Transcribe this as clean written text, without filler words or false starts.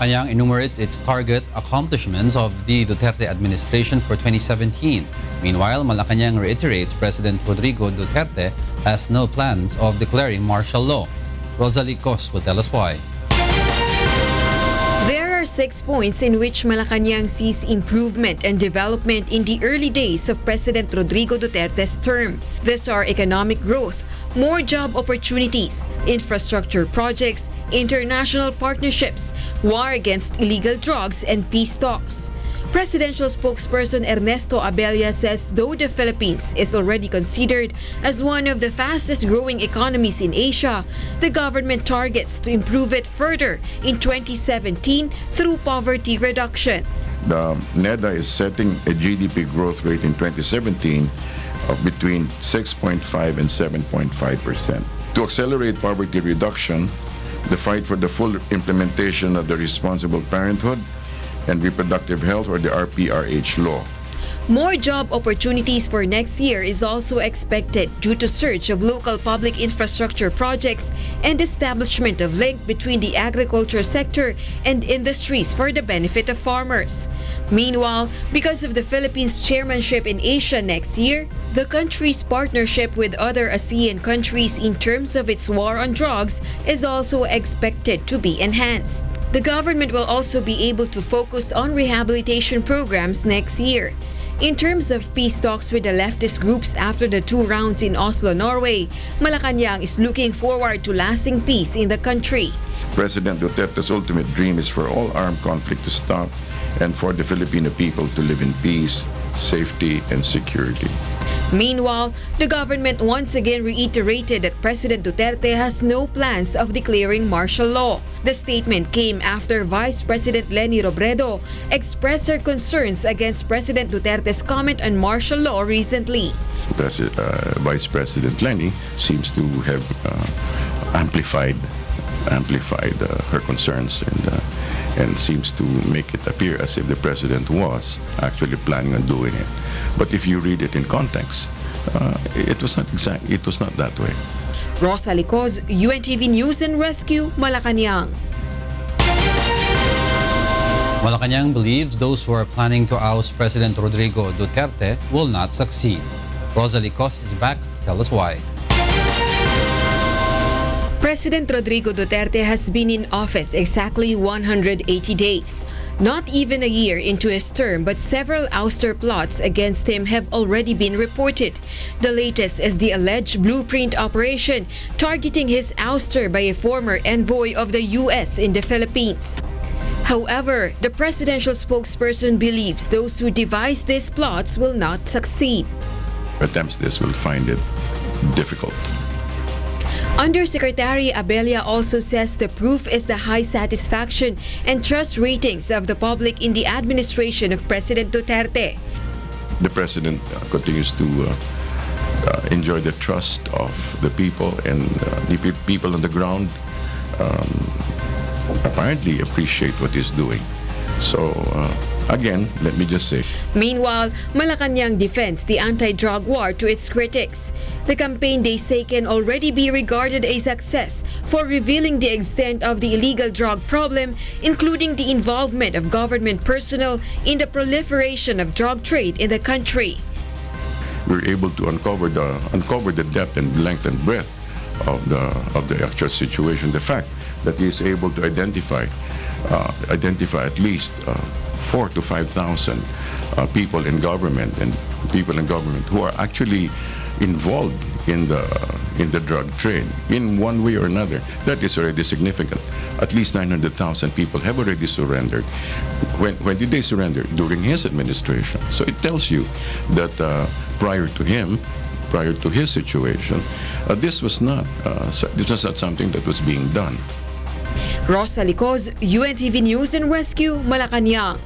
Malacañang enumerates its target accomplishments of the Duterte administration for 2017. Meanwhile, Malacañang reiterates President Rodrigo Duterte has no plans of declaring martial law. Rosalie Coz will tell us why. There are 6 points in which Malacañang sees improvement and development in the early days of President Rodrigo Duterte's term. These are economic growth, more job opportunities, infrastructure projects, international partnerships, war against illegal drugs, and peace talks. Presidential spokesperson Ernesto Abella says though the Philippines is already considered as one of the fastest growing economies in Asia, the government targets to improve it further in 2017 through poverty reduction. The NEDA is setting a GDP growth rate in 2017 of between 6.5 and 7.5%. To accelerate poverty reduction, the fight for the full implementation of the Responsible Parenthood and Reproductive Health, or the RPRH law. More job opportunities for next year is also expected due to surge of local public infrastructure projects and establishment of link between the agriculture sector and industries for the benefit of farmers. Meanwhile, because of the Philippines' chairmanship in Asia next year, the country's partnership with other ASEAN countries in terms of its war on drugs is also expected to be enhanced. The government will also be able to focus on rehabilitation programs next year. In terms of peace talks with the leftist groups after the 2 rounds in Oslo, Norway, Malacañang is looking forward to lasting peace in the country. President Duterte's ultimate dream is for all armed conflict to stop and for the Filipino people to live in peace, safety, and security. Meanwhile, the government once again reiterated that President Duterte has no plans of declaring martial law. The statement came after Vice President Leni Robredo expressed her concerns against President Duterte's comment on martial law recently. Vice President Leni seems to have amplified her concerns and seems to make it appear as if the president was actually planning on doing it. But if you read it in context, it was not that way. Rosalie Coz, UNTV News and Rescue, Malacañang. Malacañang believes those who are planning to oust President Rodrigo Duterte will not succeed. Rosalie Coz is back to tell us why. President Rodrigo Duterte has been in office exactly 180 days. Not even a year into his term, but several ouster plots against him have already been reported. The latest is the alleged blueprint operation targeting his ouster by a former envoy of the U.S. in the Philippines. However, the presidential spokesperson believes those who devise these plots will not succeed. Attempts this will find it difficult. Undersecretary Abella also says the proof is the high satisfaction and trust ratings of the public in the administration of President Duterte. The president continues to enjoy the trust of the people, and the people on the ground apparently appreciate what he's doing. So, again, let me just say. Meanwhile, Malacañang defends the anti-drug war to its critics. The campaign, they say, can already be regarded a success for revealing the extent of the illegal drug problem, including the involvement of government personnel in the proliferation of drug trade in the country. We're able to uncover the depth and length and breadth of the actual situation. The fact that he is able to identify at least 4,000 to 5,000 people in government who are actually involved in the drug trade in one way or another. That is already significant. At least 900,000 people have already surrendered. When did they surrender? During his administration. So it tells you that prior to his situation, this was not something that was being done. Rosalie Coz, UNTV News and Rescue, Malacañang.